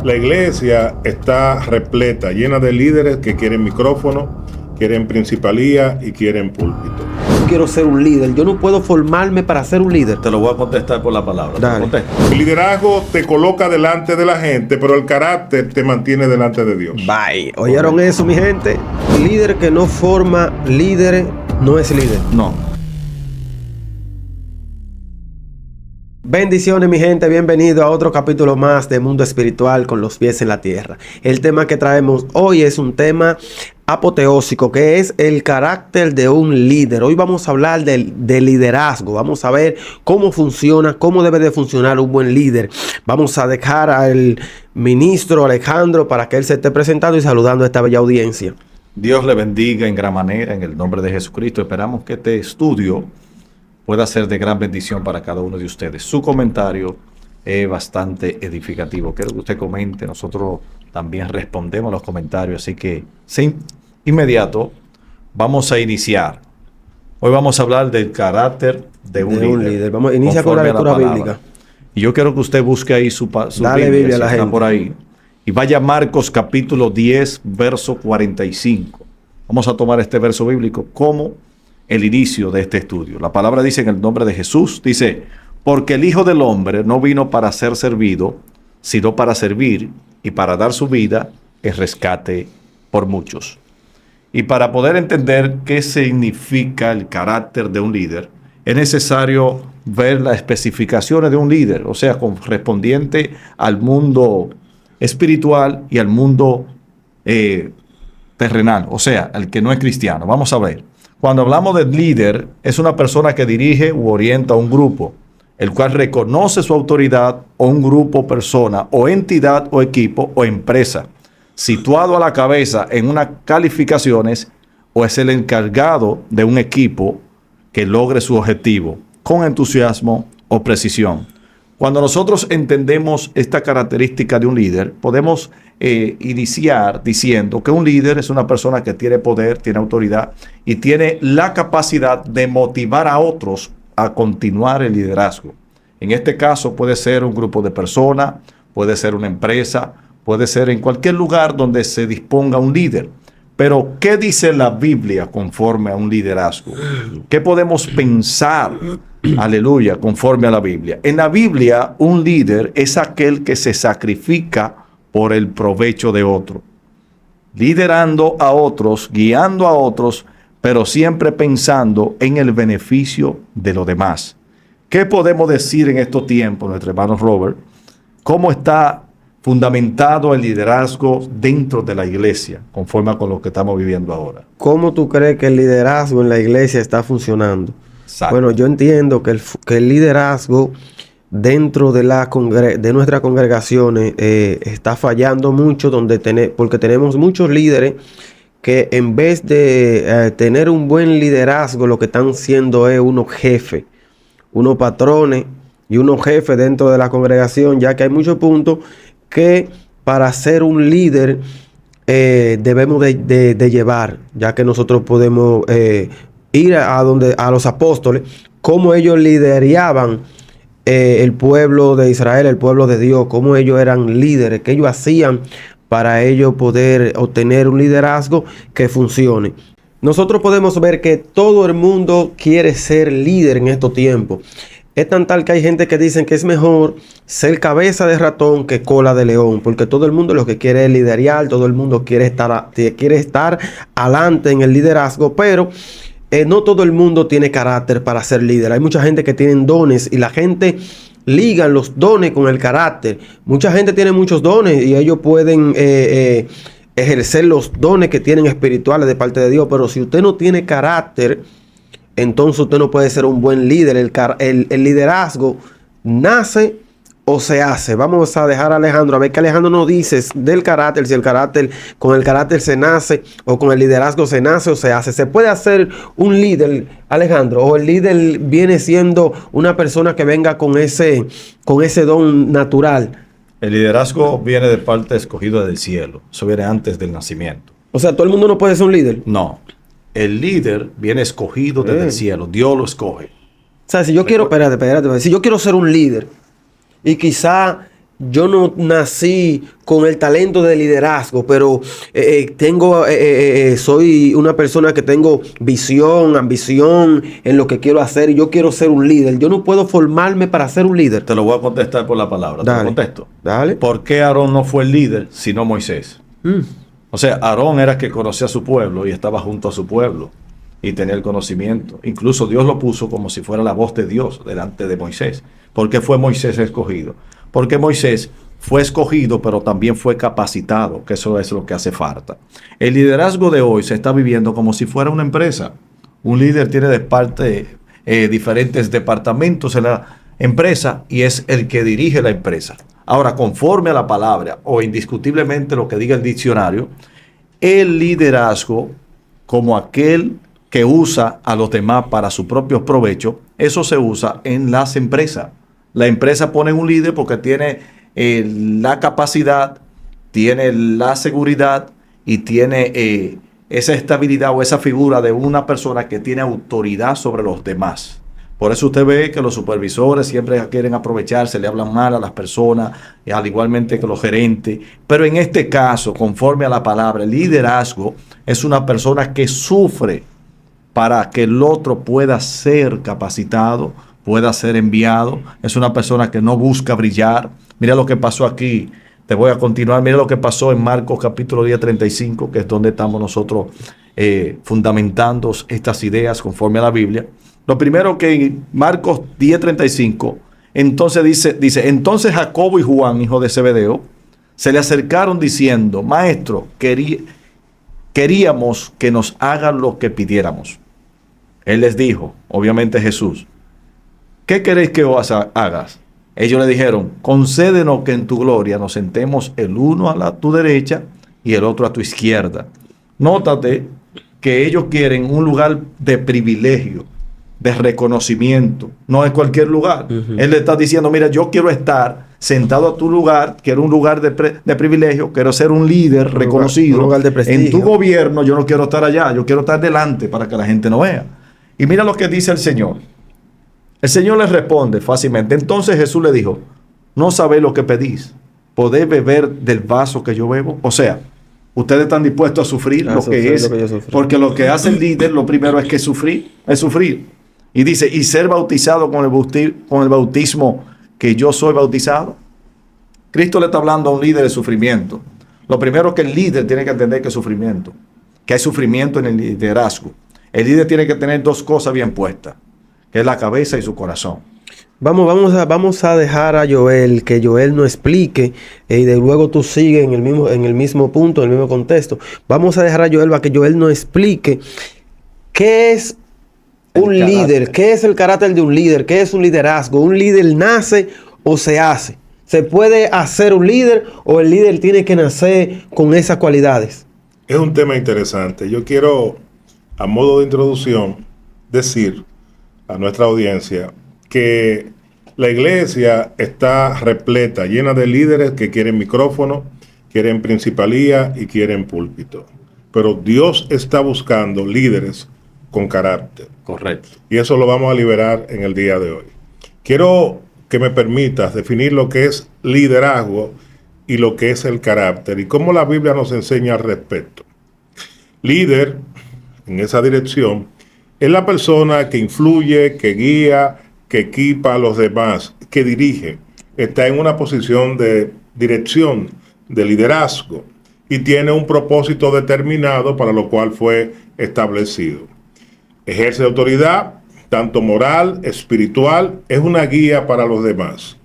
La iglesia está repleta, llena de líderes que quieren micrófono, quieren principalía y quieren púlpito. Yo quiero ser un líder. Yo no puedo formarme para ser un líder. Te lo voy a contestar por la palabra. Dale. El liderazgo te coloca delante de la gente, pero el carácter te mantiene delante de Dios. Bye. ¿Oyeron eso, mi gente? Líder que no forma líderes no es líder. No. Bendiciones, mi gente, bienvenido a otro capítulo más de Mundo Espiritual con los pies en la tierra. El tema que traemos hoy es un tema apoteósico, que es el carácter de un líder. Hoy vamos a hablar de liderazgo, vamos a ver cómo funciona, cómo debe de funcionar un buen líder. Vamos a dejar al ministro Alejandro para que él se esté presentando y saludando a esta bella audiencia. Dios le bendiga en gran manera en el nombre de Jesucristo. Esperamos que este estudio pueda ser de gran bendición para cada uno de ustedes. Su comentario es bastante edificativo. Quiero que usted comente.Nosotros también respondemos a los comentarios. Así que, sin inmediato, vamos a iniciar. Hoy vamos a hablar del carácter de un líder. Vamos a iniciar con la lectura bíblica. Y yo quiero que usted busque ahí su Dale Biblia a la si está gente por ahí. Y vaya a Marcos capítulo 10, verso 45. Vamos a tomar este verso bíblico como el inicio de este estudio. La palabra dice en el nombre de Jesús, dice, porque el Hijo del Hombre no vino para ser servido, sino para servir y para dar su vida en rescate por muchos. Y para poder entender qué significa el carácter de un líder, es necesario ver las especificaciones de un líder, o sea, correspondiente al mundo espiritual y al mundo terrenal, o sea, el que no es cristiano. Vamos a ver. Cuando hablamos de líder, es una persona que dirige u orienta a un grupo, el cual reconoce su autoridad o un grupo, persona o entidad o equipo o empresa, situado a la cabeza en unas calificaciones o es el encargado de un equipo que logre su objetivo con entusiasmo o precisión. Cuando nosotros entendemos esta característica de un líder, podemos iniciar diciendo que un líder es una persona que tiene poder, tiene autoridad y tiene la capacidad de motivar a otros a continuar el liderazgo. En este caso puede ser un grupo de personas, puede ser una empresa, puede ser en cualquier lugar donde se disponga un líder. Pero, ¿qué dice la Biblia conforme a un liderazgo? ¿Qué podemos pensar, aleluya, conforme a la Biblia? En la Biblia, un líder es aquel que se sacrifica por el provecho de otro, liderando a otros, guiando a otros, pero siempre pensando en el beneficio de los demás. ¿Qué podemos decir en estos tiempos, nuestro hermano Robert? ¿Cómo está fundamentado el liderazgo dentro de la iglesia, conforme con lo que estamos viviendo ahora? ¿Cómo tú crees que el liderazgo en la iglesia está funcionando? Exacto. Bueno, yo entiendo que el liderazgo dentro de nuestras congregaciones está fallando mucho, porque tenemos muchos líderes que en vez de tener un buen liderazgo, lo que están siendo es unos jefes, unos patrones y unos jefes dentro de la congregación, ya que hay muchos puntos que para ser un líder debemos de llevar, ya que nosotros podemos ir a los apóstoles, cómo ellos lideraban el pueblo de Israel, el pueblo de Dios, cómo ellos eran líderes, qué ellos hacían para ellos poder obtener un liderazgo que funcione. Nosotros podemos ver que todo el mundo quiere ser líder en estos tiempos. Es tan tal que hay gente que dicen que es mejor ser cabeza de ratón que cola de león, porque todo el mundo lo que quiere es liderar, todo el mundo quiere estar adelante en el liderazgo, pero no todo el mundo tiene carácter para ser líder. Hay mucha gente que tiene dones y la gente liga los dones con el carácter. Mucha gente tiene muchos dones y ellos pueden ejercer los dones que tienen espirituales de parte de Dios, pero si usted no tiene carácter, entonces usted no puede ser un buen líder. El liderazgo nace o se hace. Vamos a dejar a Alejandro, a ver qué Alejandro nos dice del carácter, si con el carácter se nace o con el liderazgo se nace o se hace. ¿Se puede hacer un líder, Alejandro? ¿O el líder viene siendo una persona que venga con ese don natural? El liderazgo viene de parte escogida del cielo. Eso viene antes del nacimiento. O sea, ¿todo el mundo no puede ser un líder? No. El líder viene escogido desde el cielo. Dios lo escoge. O sea, si yo quiero, espérate, si yo quiero ser un líder y quizá yo no nací con el talento de liderazgo, pero soy una persona que tengo visión, ambición en lo que quiero hacer y yo quiero ser un líder. Yo no puedo formarme para ser un líder. Te lo voy a contestar por la palabra. Dale, te lo contesto. Dale. ¿Por qué Aarón no fue el líder sino Moisés? O sea, Aarón era el que conocía a su pueblo y estaba junto a su pueblo y tenía el conocimiento. Incluso Dios lo puso como si fuera la voz de Dios delante de Moisés. ¿Por qué fue Moisés escogido? Porque Moisés fue escogido, pero también fue capacitado, que eso es lo que hace falta. El liderazgo de hoy se está viviendo como si fuera una empresa. Un líder tiene de parte diferentes departamentos en la empresa y es el que dirige la empresa. Ahora, conforme a la palabra o indiscutiblemente lo que diga el diccionario, el liderazgo como aquel que usa a los demás para sus propios provechos, eso se usa en las empresas. La empresa pone un líder porque tiene la capacidad, tiene la seguridad y tiene esa estabilidad o esa figura de una persona que tiene autoridad sobre los demás. Por eso usted ve que los supervisores siempre quieren aprovecharse, le hablan mal a las personas, al igualmente que los gerentes. Pero en este caso, conforme a la palabra, el liderazgo es una persona que sufre para que el otro pueda ser capacitado, pueda ser enviado. Es una persona que no busca brillar. Mira lo que pasó aquí. Te voy a continuar. Mira lo que pasó en Marcos capítulo 10:35, que es donde estamos nosotros fundamentando estas ideas conforme a la Biblia. Lo primero que en Marcos 10:35, entonces dice, entonces Jacobo y Juan, hijo de Zebedeo, se le acercaron diciendo, Maestro, queríamos que nos hagan lo que pidiéramos. Él les dijo, obviamente Jesús, ¿qué queréis que os hagas? Ellos le dijeron, concédenos que en tu gloria nos sentemos el uno a tu derecha y el otro a tu izquierda. Nótate que ellos quieren un lugar de privilegio, de reconocimiento, no en cualquier lugar. Él le está diciendo, mira, yo quiero estar sentado a tu lugar, quiero un lugar de privilegio, quiero ser un líder reconocido. Un lugar de prestigio. En tu gobierno yo no quiero estar allá, yo quiero estar delante para que la gente no vea. Y mira lo que dice el Señor. El Señor les responde fácilmente. Entonces Jesús le dijo, no sabéis lo que pedís, ¿podéis beber del vaso que yo bebo? O sea, ustedes están dispuestos a sufrir lo que es, porque lo que hace el líder, lo primero es sufrir. Y dice, y ser bautizado con el bautismo que yo soy bautizado. Cristo le está hablando a un líder de sufrimiento. Lo primero que el líder tiene que entender que es sufrimiento, que hay sufrimiento en el liderazgo. El líder tiene que tener dos cosas bien puestas, que es la cabeza y su corazón. Vamos a dejar a Joel, que Joel nos explique, y de luego tú sigues en el mismo punto, en el mismo contexto. Vamos a dejar a Joel para que Joel nos explique qué es un líder, qué es el carácter de un líder, qué es un liderazgo. ¿Un líder nace o se hace? ¿Se puede hacer un líder o el líder tiene que nacer con esas cualidades? Es un tema interesante. Yo quiero, a modo de introducción, decir a nuestra audiencia que la iglesia está repleta, llena de líderes que quieren micrófono, quieren principalía y quieren púlpito. Pero Dios está buscando líderes con carácter. Correcto. Y eso lo vamos a liberar en el día de hoy. Quiero que me permitas definir lo que es liderazgo y lo que es el carácter y cómo la Biblia nos enseña al respecto. Líder, en esa dirección, es la persona que influye, que guía, que equipa a los demás, que dirige. Está en una posición de dirección, de liderazgo y tiene un propósito determinado para lo cual fue establecido. Ejerce autoridad, tanto moral, espiritual, es una guía para los demás.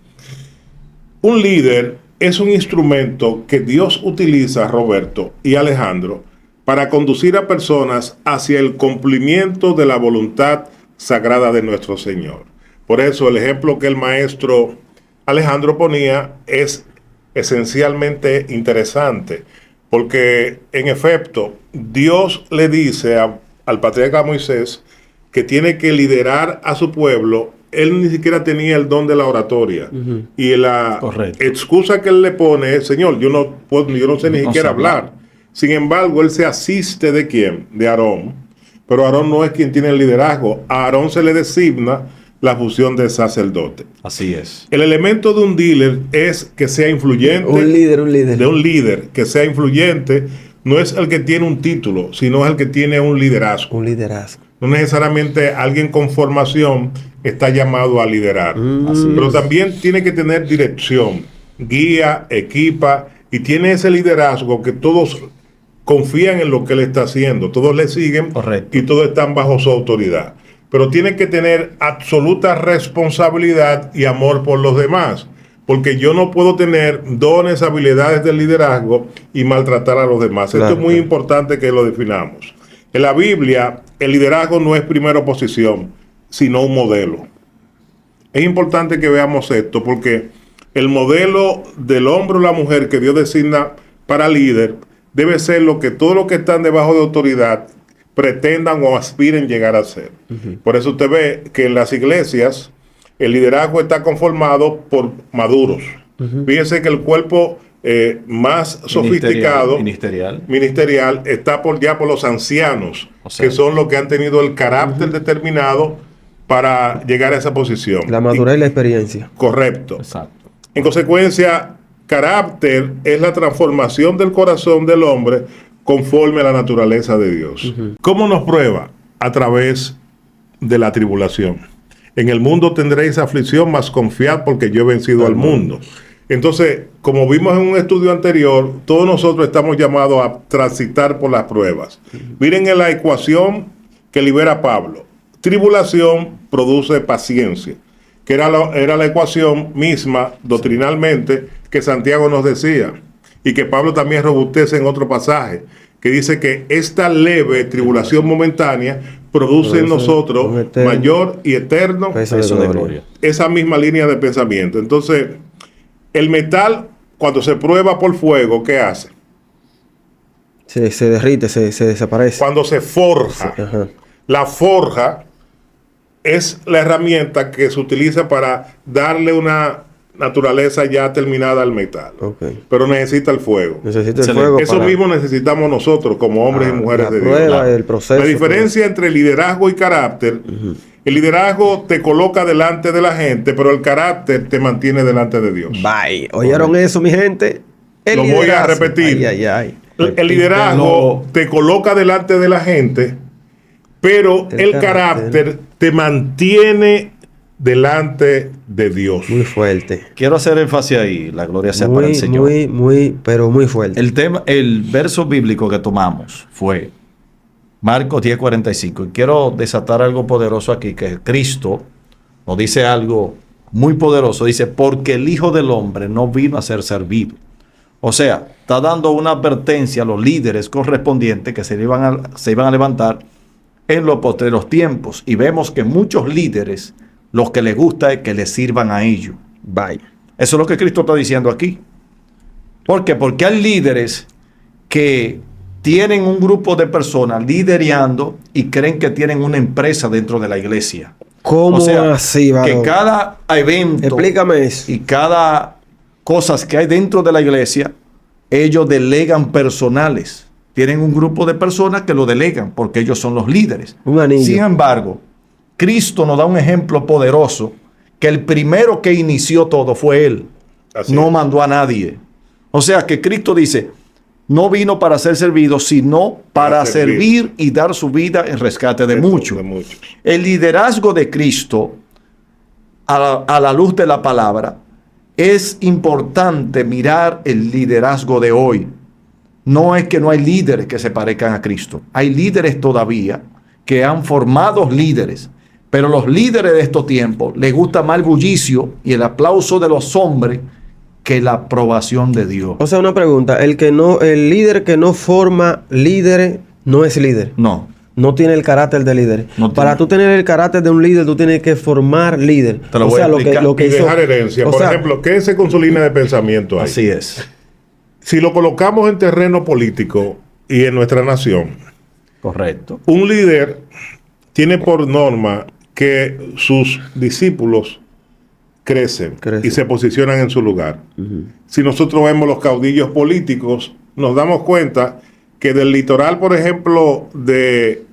Un líder es un instrumento que Dios utiliza, Roberto y Alejandro, para conducir a personas hacia el cumplimiento de la voluntad sagrada de nuestro Señor. Por eso el ejemplo que el maestro Alejandro ponía es esencialmente interesante, porque en efecto Dios le dice al patriarca Moisés que tiene que liderar a su pueblo. Él ni siquiera tenía el don de la oratoria. Y la excusa que él le pone es, Señor, yo no sé ni siquiera hablar. Sin embargo, él se asiste ¿de quién? De Aarón. Pero Aarón no es quien tiene el liderazgo. A Aarón se le designa la función de sacerdote. Así es. El elemento de un dealer es que sea influyente. Un líder. De un líder que sea influyente, no es el que tiene un título, sino es el que tiene un liderazgo. Un liderazgo. No necesariamente alguien con formación está llamado a liderar, pero también tiene que tener dirección, guía, equipa, y tiene ese liderazgo que todos confían en lo que él está haciendo, todos le siguen. Correcto. Y todos están bajo su autoridad. Pero tiene que tener absoluta responsabilidad y amor por los demás, porque yo no puedo tener dones, habilidades de liderazgo y maltratar a los demás. Claro, Esto es muy claro. importante que lo definamos. En la Biblia, el liderazgo no es primera posición, sino un modelo. Es importante que veamos esto, porque el modelo del hombre o la mujer que Dios designa para líder debe ser lo que todos los que están debajo de autoridad pretendan o aspiren llegar a ser. Por eso usted ve que en las iglesias el liderazgo está conformado por maduros. Fíjese que el cuerpo más sofisticado, ministerial, está ya por los ancianos, o sea, que son los que han tenido el carácter determinado para llegar a esa posición. La madurez y la experiencia. Correcto. Exacto. En consecuencia, carácter es la transformación del corazón del hombre conforme a la naturaleza de Dios. ¿Cómo nos prueba? A través de la tribulación. En el mundo tendréis aflicción, mas confiad porque yo he vencido al mundo. Entonces, como vimos en un estudio anterior, todos nosotros estamos llamados a transitar por las pruebas. Miren en la ecuación que libera Pablo. Tribulación produce paciencia, que era la ecuación misma doctrinalmente que Santiago nos decía, y que Pablo también robustece en otro pasaje, que dice que esta leve tribulación momentánea produce en nosotros mayor y eterno peso de de gloria. gloria. Esa misma línea de pensamiento. Entonces, el metal, cuando se prueba por fuego, ¿qué hace? Se derrite, se desaparece. Cuando se forja. Ajá. La forja es la herramienta que se utiliza para darle una naturaleza ya terminada al metal. Okay. Pero necesita el fuego. Necesita el Excelente. fuego. Eso para mismo necesitamos nosotros como hombres y mujeres la de prueba, Dios. el proceso. La diferencia entre liderazgo y carácter, el liderazgo te coloca delante de la gente, pero el carácter te mantiene delante de Dios. Bye. ¿Oyeron eso, mi gente? Lo voy a repetir. Ay. El liderazgo te coloca delante de la gente, pero el carácter te mantiene delante de Dios. Muy fuerte. Quiero hacer énfasis ahí, la gloria sea para el Señor. Pero muy fuerte. El verso bíblico que tomamos fue Marcos 10:45. Y quiero desatar algo poderoso aquí, que Cristo nos dice algo muy poderoso. Dice, porque el Hijo del Hombre no vino a ser servido. O sea, está dando una advertencia a los líderes correspondientes que se iban a levantar en los postreros tiempos. Y vemos que muchos líderes, lo que les gusta es que les sirvan a ellos. Bye. Eso es lo que Cristo está diciendo aquí. ¿Por qué? Porque hay líderes que tienen un grupo de personas liderando y creen que tienen una empresa dentro de la iglesia. ¿Cómo O sea, así, varón? que cada evento Explícame eso. y cada cosas que hay dentro de la iglesia, ellos delegan personales. Tienen un grupo de personas que lo delegan porque ellos son los líderes. Un anillo. Sin embargo, Cristo nos da un ejemplo poderoso que el primero que inició todo fue Él. Así No es. mandó a nadie. O sea que Cristo dice, no vino para ser servido, sino para servir y dar su vida en rescate de muchos. El liderazgo de Cristo, a la luz de la palabra, es importante mirar el liderazgo de hoy. No es que no hay líderes que se parezcan a Cristo. Hay líderes todavía que han formado líderes. Pero los líderes de estos tiempos les gusta más el bullicio y el aplauso de los hombres que la aprobación de Dios. O sea, una pregunta. El líder que no forma líderes no es líder. No. No tiene el carácter de líder. No Para tiene. tú tener el carácter de un líder, tú tienes que formar líder. Te lo o voy sea, a explicar. lo que Y hizo, dejar herencia. o Por sea, ejemplo, quédense con su línea de pensamiento ahí. Así es. Si lo colocamos en terreno político y en nuestra nación, Correcto. un líder tiene por norma que sus discípulos crecen y se posicionan en su lugar. Si nosotros vemos los caudillos políticos, nos damos cuenta que del litoral, por ejemplo, de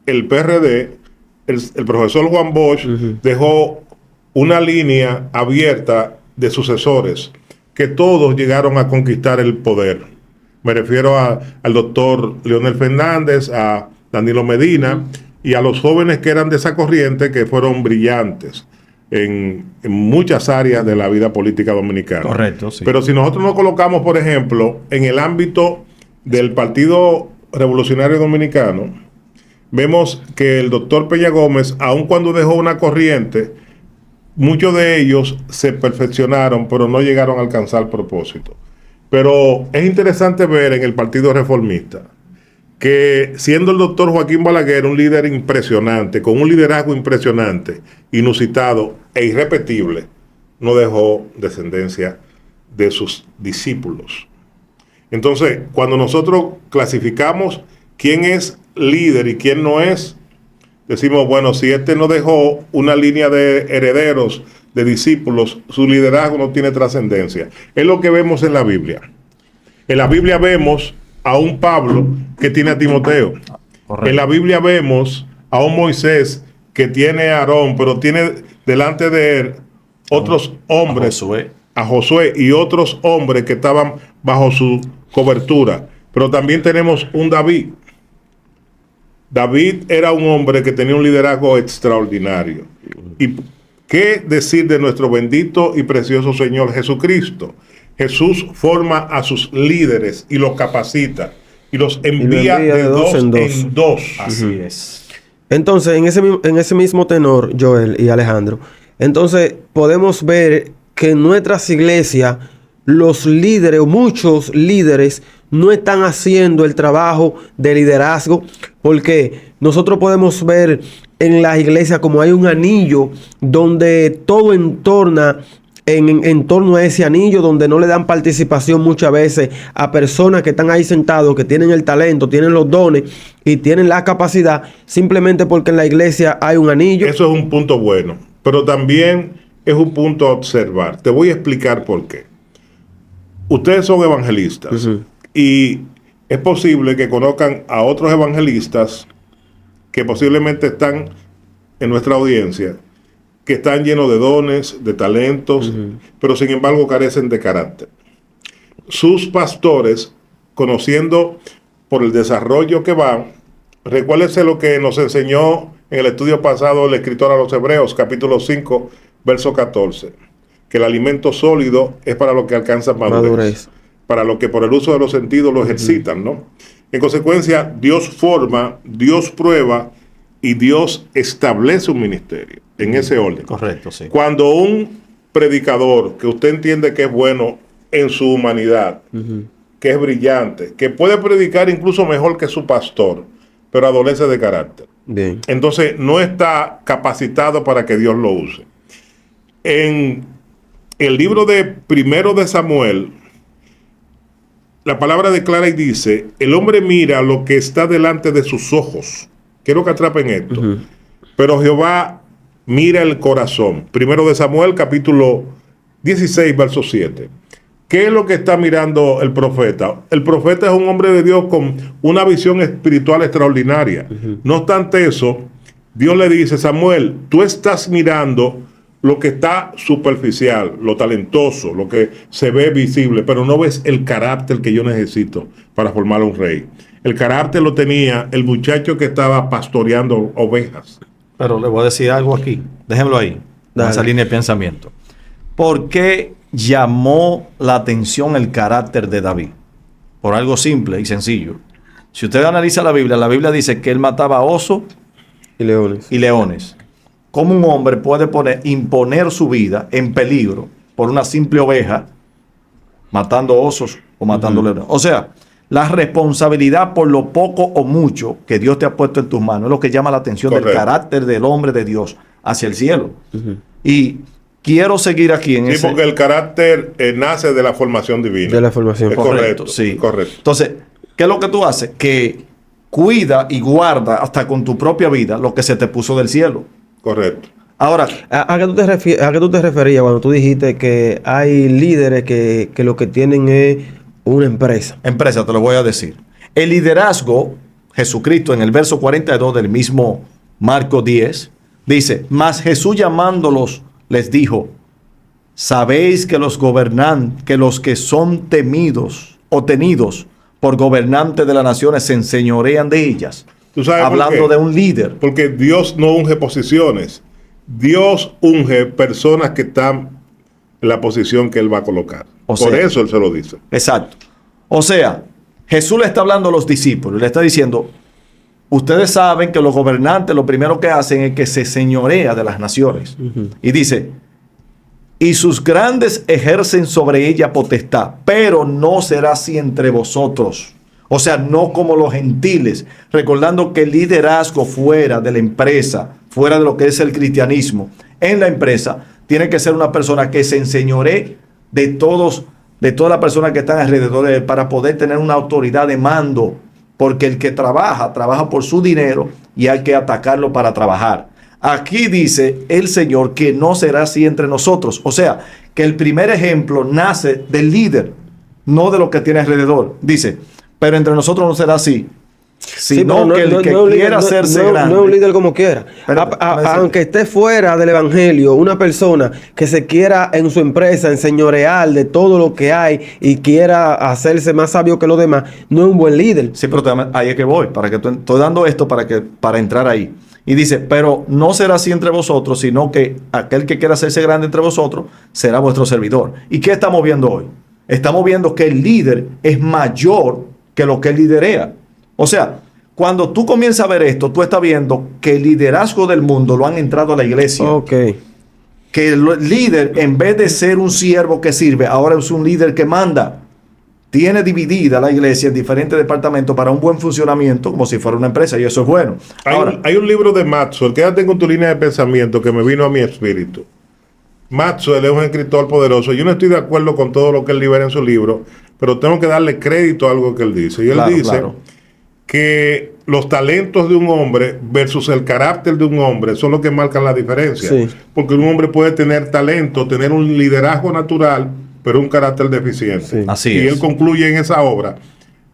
el PRD, el profesor Juan Bosch dejó una línea abierta de sucesores que todos llegaron a conquistar el poder. Me refiero al doctor Leonel Fernández, a Danilo Medina y a los jóvenes que eran de esa corriente, que fueron brillantes en muchas áreas de la vida política dominicana. Correcto, sí. Pero si nosotros nos colocamos, por ejemplo, en el ámbito del Partido Revolucionario Dominicano, vemos que el doctor Peña Gómez, aun cuando dejó una corriente, muchos de ellos se perfeccionaron, pero no llegaron a alcanzar el propósito. Pero es interesante ver en el Partido Reformista que, siendo el doctor Joaquín Balaguer un líder impresionante, con un liderazgo impresionante, inusitado e irrepetible, no dejó descendencia de sus discípulos. Entonces, cuando nosotros clasificamos quién es líder y quién no es, decimos, bueno, si este no dejó una línea de herederos, de discípulos, su liderazgo no tiene trascendencia. Es lo que vemos en la Biblia. En la Biblia vemos a un Pablo que tiene a Timoteo. Correcto. En la Biblia vemos a un Moisés que tiene a Aarón, pero tiene delante de él otros hombres, a Josué y otros hombres que estaban bajo su cobertura. Pero también tenemos un David. David era un hombre que tenía un liderazgo extraordinario. ¿Y qué decir de nuestro bendito y precioso Señor Jesucristo? Jesús forma a sus líderes y los capacita y los envía de dos en dos. Así es. Entonces, en ese mismo tenor, Joel y Alejandro, entonces podemos ver que en nuestras iglesias los líderes o muchos líderes no están haciendo el trabajo de liderazgo, porque nosotros podemos ver en las iglesias como hay un anillo donde todo en torno a ese anillo, donde no le dan participación muchas veces a personas que están ahí sentados, que tienen el talento, tienen los dones y tienen la capacidad, simplemente porque en la iglesia hay un anillo. Eso es un punto bueno, pero también es un punto a observar. Te voy a explicar por qué. Ustedes son evangelistas y es posible que conozcan a otros evangelistas que posiblemente están en nuestra audiencia, que están llenos de dones, de talentos, pero sin embargo carecen de carácter. Sus pastores, conociendo por el desarrollo que van, recuérdense lo que nos enseñó en el estudio pasado el escritor a los Hebreos, capítulo 5, verso 14, que el alimento sólido es para los que alcanzan madurez, para los que por el uso de los sentidos lo ejercitan, ¿no? En consecuencia, Dios forma, Dios prueba y Dios establece un ministerio en ese orden. Correcto, sí. Cuando un predicador que usted entiende que es bueno en su humanidad, que es brillante, que puede predicar incluso mejor que su pastor, pero adolece de carácter. Bien. Entonces no está capacitado para que Dios lo use. En el libro de Primero de Samuel, la palabra declara y dice, el hombre mira lo que está delante de sus ojos. Quiero que atrapen esto. Pero Jehová mira el corazón. Primero de Samuel, capítulo 16, verso 7. ¿Qué es lo que está mirando el profeta? El profeta es un hombre de Dios con una visión espiritual extraordinaria. No obstante eso, Dios le dice, Samuel, tú estás mirando lo que está superficial, lo talentoso, lo que se ve visible, pero no ves el carácter que yo necesito para formar un rey. El carácter lo tenía el muchacho que estaba pastoreando ovejas. Pero le voy a decir algo aquí. Déjenlo ahí. En esa línea de pensamiento. ¿Por qué llamó la atención el carácter de David? Por algo simple y sencillo. Si usted analiza la Biblia dice que él mataba osos y leones. ¿Cómo un hombre puede imponer su vida en peligro por una simple oveja matando osos o matando leones? O sea, la responsabilidad por lo poco o mucho que Dios te ha puesto en tus manos es lo que llama la atención del carácter del hombre de Dios hacia el cielo. Y quiero seguir aquí en ese... porque el carácter nace de la formación divina. De la formación. Es correcto, sí. Correcto. Entonces, ¿qué es lo que tú haces? Que cuida y guarda hasta con tu propia vida lo que se te puso del cielo. Correcto. Ahora, ¿a qué tú te referías cuando tú dijiste que hay líderes que lo que tienen es una empresa? Empresa, te lo voy a decir. El liderazgo, Jesucristo en el verso 42 del mismo Marcos 10, dice, mas Jesús llamándolos les dijo, sabéis que los que son temidos o tenidos por gobernantes de las naciones se enseñorean de ellas. ¿Tú sabes hablando de un líder? Porque Dios no unge posiciones. Dios unge personas que están en la posición que Él va a colocar. Por eso Él se lo dice. Exacto. O sea, Jesús le está hablando a los discípulos, le está diciendo, ustedes saben que los gobernantes lo primero que hacen es que se señorea de las naciones. Y dice, y sus grandes ejercen sobre ella potestad, pero no será así entre vosotros. O sea, no como los gentiles, recordando que el liderazgo fuera de la empresa, fuera de lo que es el cristianismo, en la empresa, tiene que ser una persona que se enseñoree de todas las personas que están alrededor de él para poder tener una autoridad de mando, porque el que trabaja por su dinero y hay que atacarlo para trabajar. Aquí dice el Señor que no será así entre nosotros. O sea, que el primer ejemplo nace del líder, no de lo que tiene alrededor. Dice, pero entre nosotros no será así, sino que el que quiera hacerse grande. No es un líder como quiera. Aunque esté fuera del evangelio, una persona que se quiera en su empresa enseñorear de todo lo que hay y quiera hacerse más sabio que los demás, no es un buen líder. Sí, pero ahí es que voy, estoy dando esto para entrar ahí. Y dice, pero no será así entre vosotros, sino que aquel que quiera hacerse grande entre vosotros será vuestro servidor. ¿Y qué estamos viendo hoy? Estamos viendo que el líder es mayor que lo que él liderea. O sea, cuando tú comienzas a ver esto, tú estás viendo que el liderazgo del mundo lo han entrado a la iglesia. Okay. Que el líder, en vez de ser un siervo que sirve, ahora es un líder que manda. Tiene dividida la iglesia en diferentes departamentos para un buen funcionamiento, como si fuera una empresa, y eso es bueno. Hay un libro de Maxwell, quédate con tu línea de pensamiento, que me vino a mi espíritu. Maxwell es un escritor poderoso. Yo no estoy de acuerdo con todo lo que él libera en su libro, pero tengo que darle crédito a algo que él dice. Y él dice que los talentos de un hombre versus el carácter de un hombre son los que marcan la diferencia. Sí. Porque un hombre puede tener talento, tener un liderazgo natural, pero un carácter deficiente. Sí. Así es. Y él concluye en esa obra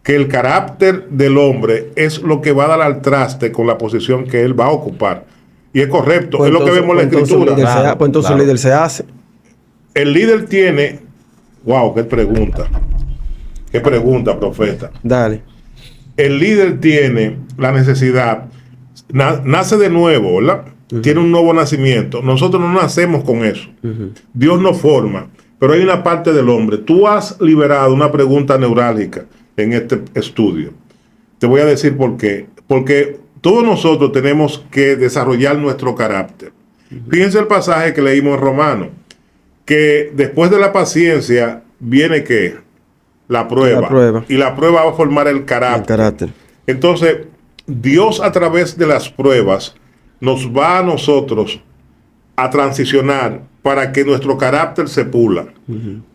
que el carácter del hombre es lo que va a dar al traste con la posición que él va a ocupar. Y es correcto, pues es lo que vemos en la escritura. Entonces el líder se hace. El líder tiene... Wow, qué pregunta. Qué pregunta, profeta. Dale. El líder tiene la necesidad, nace de nuevo, ¿verdad? Tiene un nuevo nacimiento. Nosotros no nacemos con eso. Dios nos forma, pero hay una parte del hombre. Tú has liberado una pregunta neurálgica en este estudio. Te voy a decir por qué. Porque todos nosotros tenemos que desarrollar nuestro carácter. Fíjense el pasaje que leímos en Romanos, que después de la paciencia viene ¿qué? La prueba. Y la prueba va a formar el carácter. Entonces, Dios a través de las pruebas nos va a nosotros a transicionar para que nuestro carácter se pula.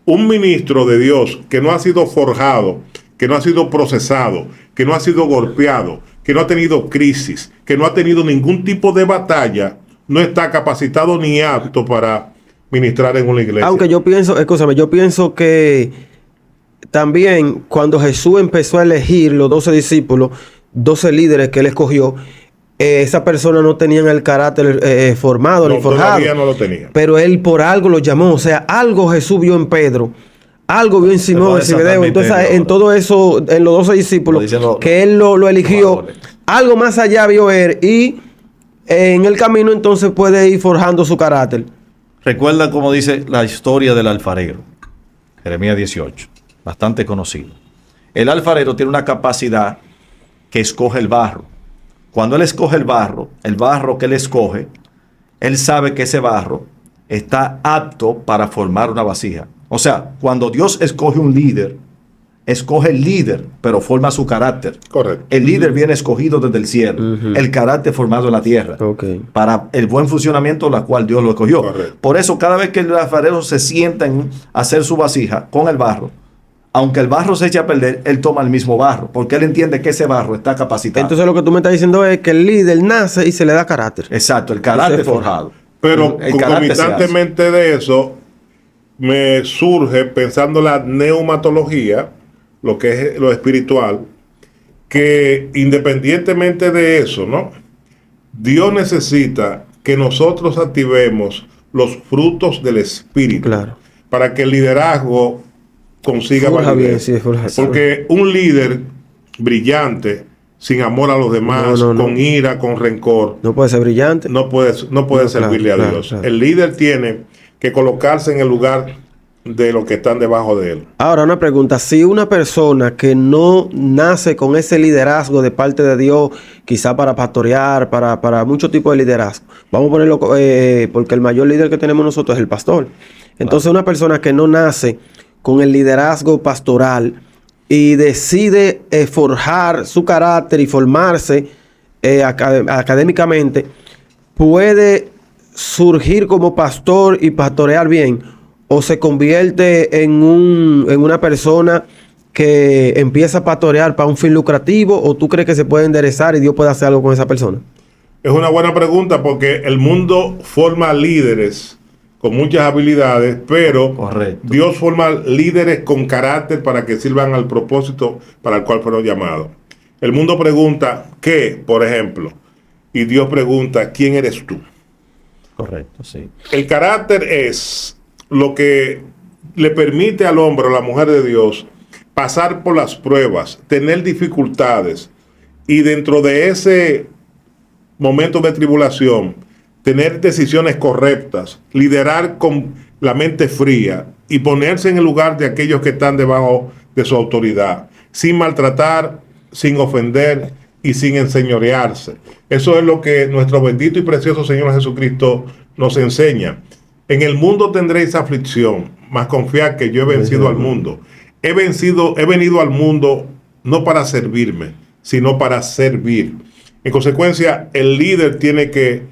Un ministro de Dios que no ha sido forjado, que no ha sido procesado, que no ha sido golpeado, que no ha tenido crisis, que no ha tenido ningún tipo de batalla, no está capacitado ni apto para ministrar en una iglesia. Aunque yo pienso que también cuando Jesús empezó a elegir los 12 discípulos, 12 líderes que él escogió, esa persona no tenían el carácter formado ni forjado. Todavía no lo tenía. Pero él por algo lo llamó. O sea, algo Jesús vio en Pedro, algo vio en Simón, en Zebedeo. Entonces, en todo eso, en los 12 discípulos, que él lo eligió, algo más allá vio él. Y en el camino entonces puede ir forjando su carácter. Recuerda cómo dice la historia del alfarero. Jeremías 18. Bastante conocido. El alfarero tiene una capacidad que escoge el barro. Cuando él escoge el barro que él escoge, él sabe que ese barro está apto para formar una vasija. O sea, cuando Dios escoge un líder, escoge el líder, pero forma su carácter. Correcto. El líder viene escogido desde el cielo, el carácter formado en la tierra, para el buen funcionamiento, la cual Dios lo escogió. Correcto. Por eso, cada vez que el alfarero se sienta en hacer su vasija con el barro, aunque el barro se eche a perder, él toma el mismo barro, porque él entiende que ese barro está capacitado. Entonces lo que tú me estás diciendo es que el líder nace y se le da carácter. Exacto, el carácter forjado. Pero concomitantemente de eso, me surge, pensando la neumatología, lo que es lo espiritual, que independientemente de eso, ¿no? Dios necesita que nosotros activemos los frutos del Espíritu, Claro. para que el liderazgo consiga Forja bien, validez. sí, forja. Porque un líder brillante, sin amor a los demás, No, no, no. con ira, con rencor, No puede ser brillante. no puede No, servirle claro, a claro, Dios. claro. El líder tiene que colocarse en el lugar de los que están debajo de él. Ahora, una pregunta. Si una persona que no nace con ese liderazgo de parte de Dios, quizá para pastorear, para muchos tipos de liderazgo, vamos a ponerlo, porque el mayor líder que tenemos nosotros es el pastor. Entonces, una persona que no nace con el liderazgo pastoral y decide forjar su carácter y formarse académicamente, puede surgir como pastor y pastorear bien, o se convierte en una persona que empieza a pastorear para un fin lucrativo, o tú crees que se puede enderezar y Dios puede hacer algo con esa persona. Es una buena pregunta, porque el mundo forma líderes con muchas habilidades, pero Correcto. Dios forma líderes con carácter para que sirvan al propósito para el cual fueron llamados. El mundo pregunta ¿qué? Por ejemplo, y Dios pregunta ¿quién eres tú? Correcto, sí. El carácter es lo que le permite al hombre o la mujer de Dios pasar por las pruebas, tener dificultades, y dentro de ese momento de tribulación, tener decisiones correctas, liderar con la mente fría y ponerse en el lugar de aquellos que están debajo de su autoridad, sin maltratar, sin ofender y sin enseñorearse. Eso es lo que nuestro bendito y precioso Señor Jesucristo nos enseña. En el mundo tendréis aflicción, mas confiad que yo he vencido al mundo. He venido al mundo no para servirme, sino para servir. En consecuencia, el líder tiene que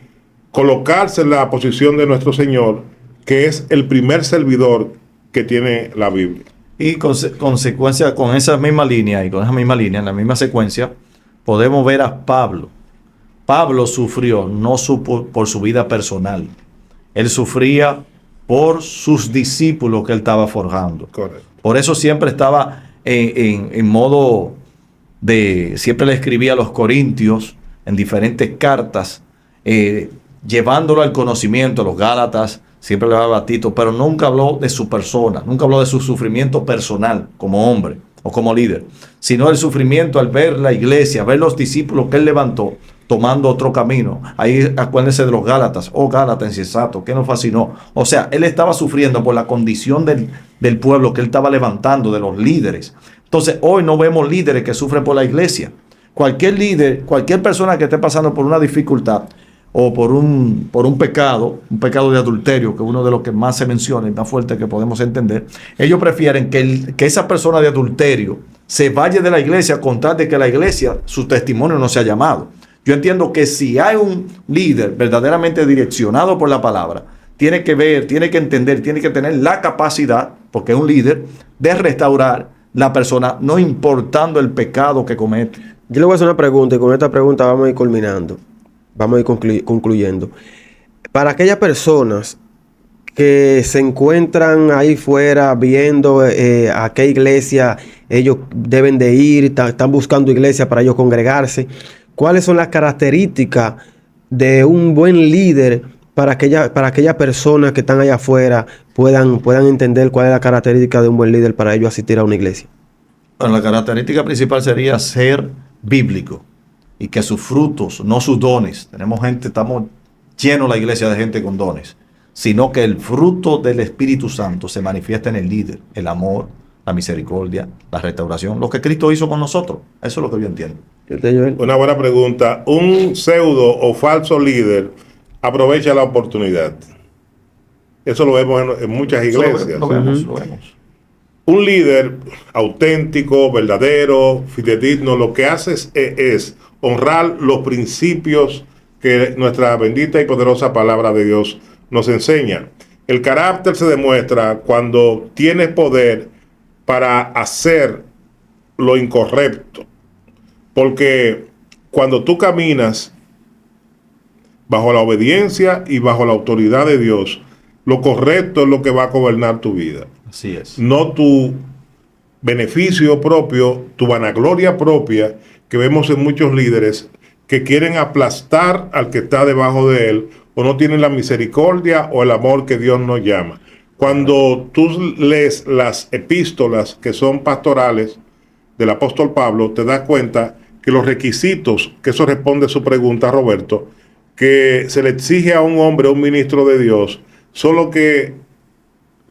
colocarse en la posición de nuestro Señor, que es el primer servidor que tiene la Biblia. Y consecuencia con esa misma línea y con esa misma línea, en la misma secuencia, podemos ver a Pablo. Pablo sufrió no por su vida personal. Él sufría por sus discípulos que él estaba forjando. Correcto. Por eso siempre estaba en modo de... Siempre le escribía a los corintios en diferentes cartas, llevándolo al conocimiento, a los Gálatas, siempre le hablaba a Tito, pero nunca habló de su persona, nunca habló de su sufrimiento personal como hombre o como líder, sino el sufrimiento al ver la iglesia, ver los discípulos que él levantó tomando otro camino. Ahí acuérdense de los Gálatas, Gálatas insensato, que nos fascinó. O sea, él estaba sufriendo por la condición del pueblo que él estaba levantando, de los líderes. Entonces, hoy no vemos líderes que sufren por la iglesia. Cualquier líder, cualquier persona que esté pasando por una dificultad o por un pecado de adulterio, que es uno de los que más se menciona y más fuerte que podemos entender, ellos prefieren que esa persona de adulterio se vaya de la iglesia con tal de que la iglesia, su testimonio no sea llamado. Yo entiendo que si hay un líder verdaderamente direccionado por la palabra, tiene que ver, tiene que entender, tiene que tener la capacidad, porque es un líder, de restaurar la persona, no importando el pecado que comete. Yo le voy a hacer una pregunta y con esta pregunta vamos a ir culminando. Vamos a ir concluyendo. Para aquellas personas que se encuentran ahí fuera viendo a qué iglesia ellos deben de ir, están buscando iglesia para ellos congregarse, ¿cuáles son las características de un buen líder para aquellas personas que están allá afuera puedan entender cuál es la característica de un buen líder para ellos asistir a una iglesia? Bueno, la característica principal sería ser bíblico y que sus frutos, no sus dones, estamos llenos la iglesia de gente con dones, sino que el fruto del Espíritu Santo se manifiesta en el líder, el amor, la misericordia, la restauración, lo que Cristo hizo con nosotros. Eso es lo que yo entiendo. Una buena pregunta. Un pseudo o falso líder aprovecha la oportunidad. Eso lo vemos en muchas iglesias. Lo vemos. Un líder auténtico, verdadero, fidedigno, lo que hace es honrar los principios que nuestra bendita y poderosa palabra de Dios nos enseña. El carácter se demuestra cuando tienes poder para hacer lo incorrecto. Porque cuando tú caminas bajo la obediencia y bajo la autoridad de Dios, lo correcto es lo que va a gobernar tu vida. Así es. No tu beneficio propio, tu vanagloria propia, que vemos en muchos líderes que quieren aplastar al que está debajo de él, o no tienen la misericordia o el amor que Dios nos llama. Cuando tú lees las epístolas que son pastorales del apóstol Pablo, te das cuenta que los requisitos, que eso responde a su pregunta, Roberto, que se le exige a un hombre, a un ministro de Dios, son los que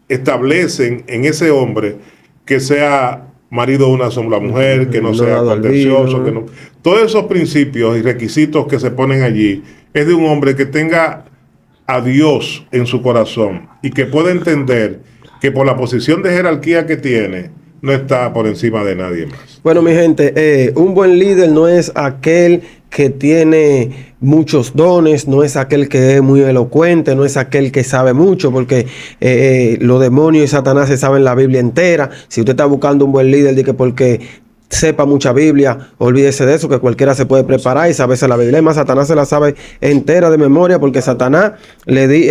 establecen en ese hombre que sea marido de una sola mujer, que no sea contencioso, que no. Todos esos principios y requisitos que se ponen allí es de un hombre que tenga a Dios en su corazón y que pueda entender que por la posición de jerarquía que tiene, no está por encima de nadie más. Bueno, mi gente, un buen líder no es aquel que tiene muchos dones, no es aquel que es muy elocuente, no es aquel que sabe mucho, porque los demonios y Satanás se saben la Biblia entera. Si usted está buscando un buen líder, diga que porque sepa mucha Biblia, olvídese de eso, que cualquiera se puede preparar y saberse la Biblia. Además, Satanás se la sabe entera de memoria, porque Satanás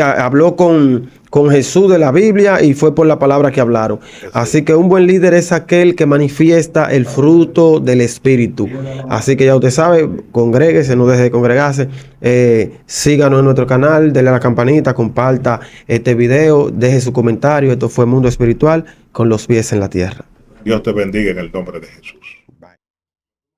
habló con Jesús de la Biblia y fue por la palabra que hablaron. Así que un buen líder es aquel que manifiesta el fruto del Espíritu. Así que ya usted sabe, congréguese, no deje de congregarse, síganos en nuestro canal, denle a la campanita, comparta este video, deje su comentario. Esto fue Mundo Espiritual con los pies en la tierra. Dios te bendiga en el nombre de Jesús.